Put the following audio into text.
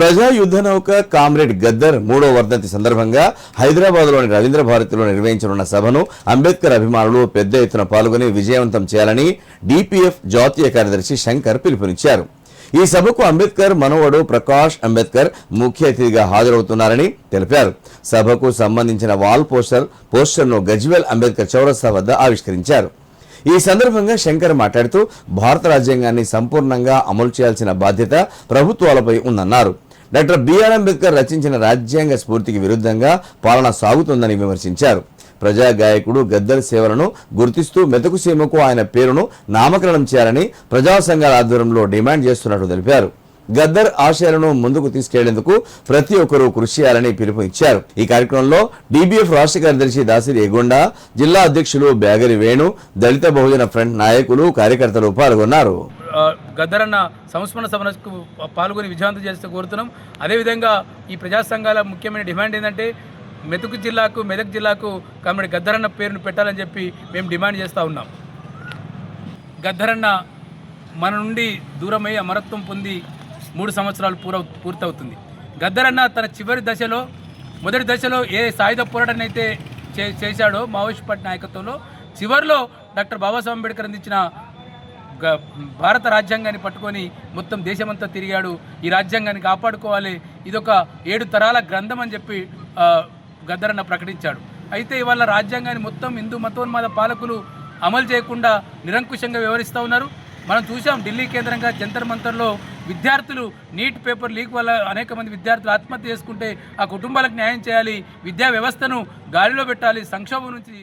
ప్రజా యుద్ధ నౌక కామ్రేడ్ గద్దర్ 3వ వర్ధంతి సందర్భంగా హైదరాబాద్లోని రవీంద్ర భారతిలో నిర్వహించనున్న సభను అంబేద్కర్ అభిమానులు పెద్ద ఎత్తున పాల్గొని విజయవంతం చేయాలని డిపిఎఫ్ జాతీయ కార్యదర్శి శంకర్ పిలుపునిచ్చారు. ఈ సభకు అంబేద్కర్ మనవడు ప్రకాష్ అంబేద్కర్ ముఖ్య అతిథిగా హాజరవుతున్నారని తెలిపారు. సభకు సంబంధించిన వాల్ పోస్టర్ను గజ్వేల్ అంబేద్కర్ చౌరస్తా వద్ద ఆవిష్కరించారు. ఈ సందర్భంగా శంకర్ మాట్లాడుతూ భారత రాజ్యాంగాన్ని సంపూర్ణంగా అమలు చేయాల్సిన బాధ్యత ప్రభుత్వాలపై ఉందన్నారు. డాక్టర్ బిఆర్ అంబేద్కర్ రచించిన రాజ్యాంగ స్ఫూర్తికి విరుద్ధంగా పాలన సాగుతుందని విమర్శించారు. ప్రజా గాయకుడు గద్దర్ సేవలను గుర్తిస్తూ మెతుకు సీమకు ఆయన పేరును నామకరణం చేయాలని ప్రజా సంఘాల ఆధ్వర్యంలో డిమాండ్ చేస్తున్నట్టు తెలిపారు. గద్దర్ ఆశయాలను ముందుకు తీసుకెళ్లేందుకు ప్రతి ఒక్కరూ కృషి చేయాలని పిలుపునిచ్చారు. ఈ కార్యక్రమంలో డిబిఎఫ్ రాష్ట్ర కార్యదర్శి దాసిరి ఎగొండ, జిల్లా అధ్యక్షులు బ్యాగరి వేణు, దళిత బహుజన ఫ్రంట్ నాయకులు, కార్యకర్తలు పాల్గొన్నారు. గద్దర్ అన్న సంస్మరణ సభకు పాల్గొని విజయవంతం చేస్తూ కోరుతున్నాం. అదేవిధంగా ఈ ప్రజా సంఘాల ముఖ్యమైన డిమాండ్ ఏంటంటే మెదక్ జిల్లాకు కామ్రేడ్ గద్దర్ అన్న పేరును పెట్టాలని చెప్పి మేము డిమాండ్ చేస్తూ ఉన్నాం. గద్దర్ అన్న మన నుండి దూరమై అమరత్వం పొంది 3 సంవత్సరాలు పూర్తవుతుంది. గద్దర్ అన్న తన చివరి దశలో మొదటి దశలో ఏ సాయుధ పోరాటాన్ని అయితే చేశాడో మావోయిస్ట్ పార్టీ నాయకత్వంలో, చివరిలో డాక్టర్ బాబాసాహెబ్ అంబేద్కర్ అందించిన భారత రాజ్యాంగాన్ని పట్టుకొని మొత్తం దేశమంతా తిరిగాడు. ఈ రాజ్యాంగాన్ని కాపాడుకోవాలి, ఇదొక 7 తరాల గ్రంథం అని చెప్పి గద్దర్ అన్న ప్రకటించాడు. అయితే ఇవాళ రాజ్యాంగాన్ని మొత్తం హిందూ మతోన్మాద పాలకులు అమలు చేయకుండా నిరంకుశంగా వ్యవహరిస్తూ ఉన్నారు. మనం చూసాం ఢిల్లీ కేంద్రంగా జంతర్ మంతర్లో విద్యార్థులు నీట్ పేపర్ లీక్ వల్ల అనేక మంది విద్యార్థులు ఆత్మహత్య చేసుకుంటే ఆ కుటుంబాలకు న్యాయం చేయాలి, విద్యా వ్యవస్థను గాలిలో పెట్టాలి, సంక్షోభం నుంచి